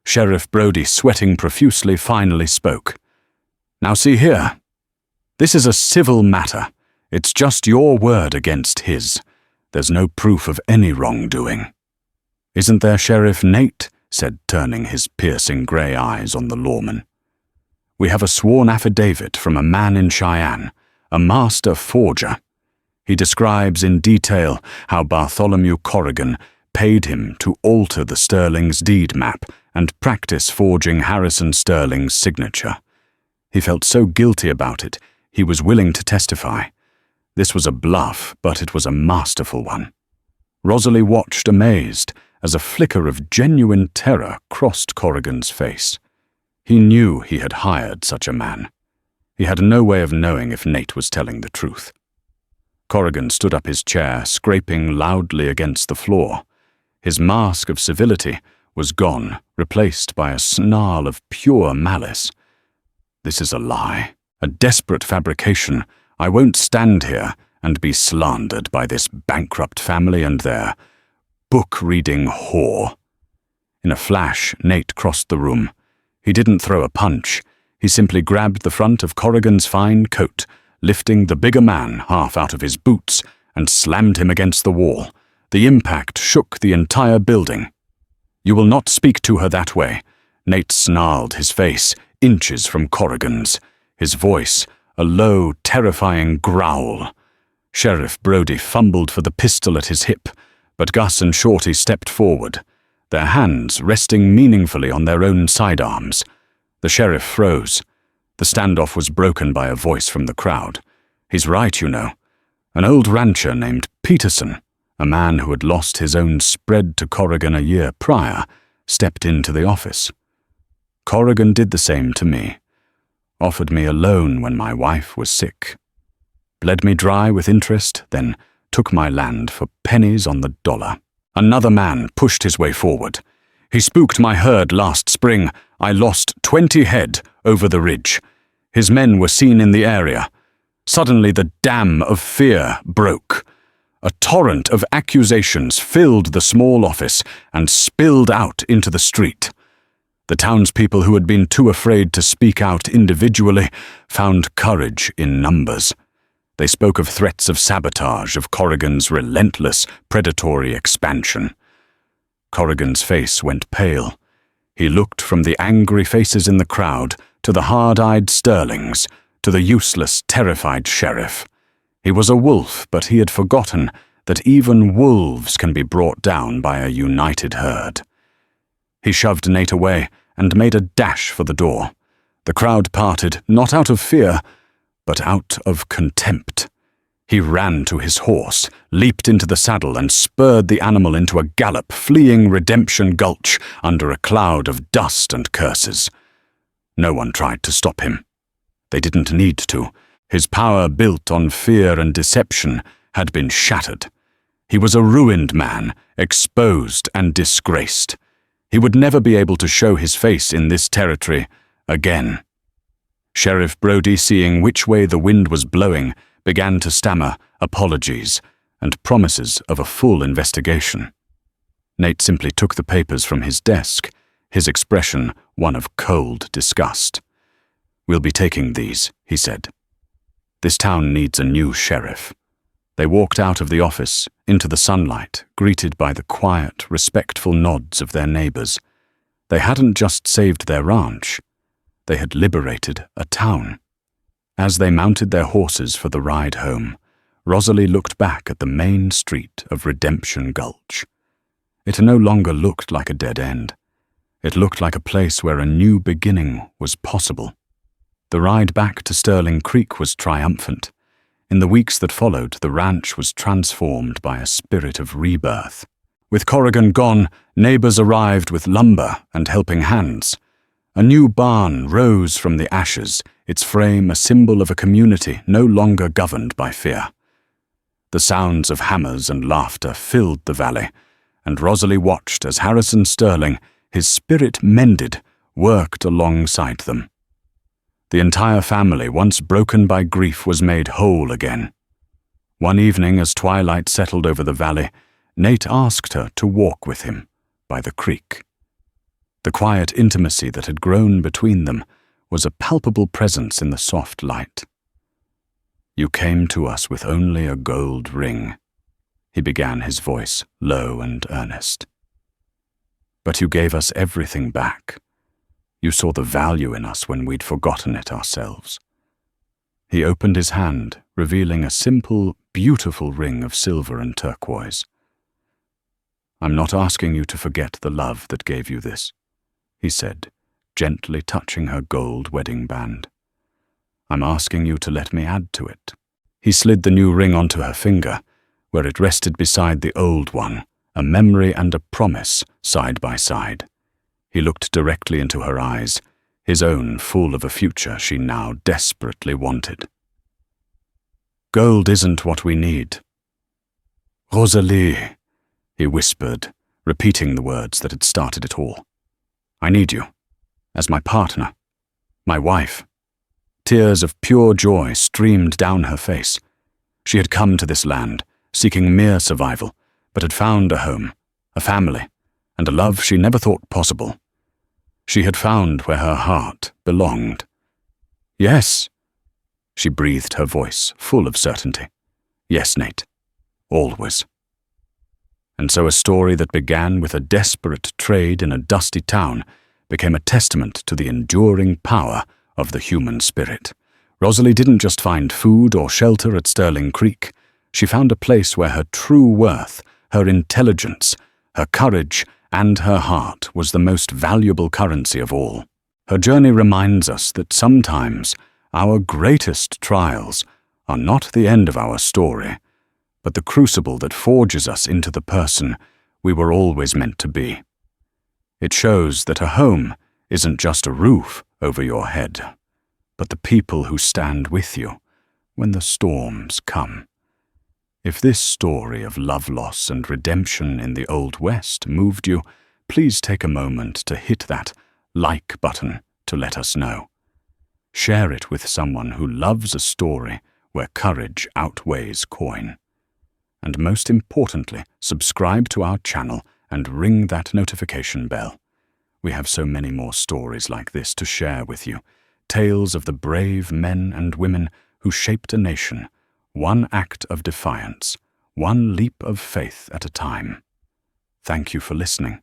Sheriff Brody, sweating profusely, finally spoke. "Now see here. This is a civil matter. It's just your word against his. There's no proof of any wrongdoing." "Isn't there, Sheriff Nate?" said, turning his piercing grey eyes on the lawman. "We have a sworn affidavit from a man in Cheyenne, a master forger. He describes in detail how Bartholomew Corrigan paid him to alter the Sterling's deed map and practice forging Harrison Sterling's signature. He felt so guilty about it, he was willing to testify. This was a bluff, but it was a masterful one." Rosalie watched amazed as a flicker of genuine terror crossed Corrigan's face. He knew he had hired such a man. He had no way of knowing if Nate was telling the truth. Corrigan stood up his chair, scraping loudly against the floor. His mask of civility was gone, replaced by a snarl of pure malice. This is a lie, a desperate fabrication. I won't stand here and be slandered by this bankrupt family and their book-reading whore. In a flash, Nate crossed the room. He didn't throw a punch. He simply grabbed the front of Corrigan's fine coat, lifting the bigger man half out of his boots, and slammed him against the wall. The impact shook the entire building. "You will not speak to her that way." Nate snarled, his face inches from Corrigan's, his voice a low, terrifying growl. Sheriff Brody fumbled for the pistol at his hip, but Gus and Shorty stepped forward, their hands resting meaningfully on their own sidearms. The sheriff froze. The standoff was broken by a voice from the crowd. "He's right, you know. An old rancher named Peterson, a man who had lost his own spread to Corrigan a year prior, stepped into the office. Corrigan did the same to me. Offered me a loan when my wife was sick. Bled me dry with interest, then took my land for pennies on the dollar. Another man pushed his way forward. He spooked my herd last spring. I lost 20 head over the ridge. His men were seen in the area. Suddenly the dam of fear broke. A torrent of accusations filled the small office and spilled out into the street. The townspeople who had been too afraid to speak out individually found courage in numbers. They spoke of threats of sabotage, of Corrigan's relentless, predatory expansion. Corrigan's face went pale. He looked from the angry faces in the crowd to the hard-eyed Sterlings, to the useless, terrified sheriff. He was a wolf, but he had forgotten that even wolves can be brought down by a united herd. He shoved Nate away and made a dash for the door. The crowd parted, not out of fear, but out of contempt. He ran to his horse, leaped into the saddle, and spurred the animal into a gallop, fleeing Redemption Gulch under a cloud of dust and curses. No one tried to stop him. They didn't need to. His power, built on fear and deception, had been shattered. He was a ruined man, exposed and disgraced. He would never be able to show his face in this territory again. Sheriff Brody, seeing which way the wind was blowing, began to stammer apologies and promises of a full investigation. Nate simply took the papers from his desk, his expression one of cold disgust. "We'll be taking these," he said. "This town needs a new sheriff." They walked out of the office, into the sunlight, greeted by the quiet, respectful nods of their neighbors. They hadn't just saved their ranch. They had liberated a town. As they mounted their horses for the ride home, Rosalie looked back at the main street of Redemption Gulch. It no longer looked like a dead end. It looked like a place where a new beginning was possible. The ride back to Sterling Creek was triumphant. In the weeks that followed, the ranch was transformed by a spirit of rebirth. With Corrigan gone, neighbors arrived with lumber and helping hands. A new barn rose from the ashes, its frame a symbol of a community no longer governed by fear. The sounds of hammers and laughter filled the valley, and Rosalie watched as Harrison Sterling, his spirit mended, worked alongside them. The entire family, once broken by grief, was made whole again. One evening, as twilight settled over the valley, Nate asked her to walk with him by the creek. The quiet intimacy that had grown between them was a palpable presence in the soft light. "You came to us with only a gold ring," he began, his voice low and earnest. "But you gave us everything back. You saw the value in us when we'd forgotten it ourselves." He opened his hand, revealing a simple, beautiful ring of silver and turquoise. "I'm not asking you to forget the love that gave you this," he said, gently touching her gold wedding band. "I'm asking you to let me add to it." He slid the new ring onto her finger, where it rested beside the old one, a memory and a promise side by side. He looked directly into her eyes, his own full of a future she now desperately wanted. "Gold isn't what we need." "Rosalie," he whispered, repeating the words that had started it all. "I need you, as my partner, my wife." Tears of pure joy streamed down her face. She had come to this land, seeking mere survival, but had found a home, a family, and a love she never thought possible. She had found where her heart belonged. "Yes," she breathed, her voice full of certainty. "Yes, Nate. Always." And so a story that began with a desperate trade in a dusty town became a testament to the enduring power of the human spirit. Rosalie didn't just find food or shelter at Sterling Creek. She found a place where her true worth, her intelligence, her courage, and her heart was the most valuable currency of all. Her journey reminds us that sometimes our greatest trials are not the end of our story, but the crucible that forges us into the person we were always meant to be. It shows that a home isn't just a roof over your head, but the people who stand with you when the storms come. If this story of love loss and redemption in the Old West moved you, please take a moment to hit that like button to let us know. Share it with someone who loves a story where courage outweighs coin. And most importantly, subscribe to our channel and ring that notification bell. We have so many more stories like this to share with you. Tales of the brave men and women who shaped a nation, one act of defiance, one leap of faith at a time. Thank you for listening.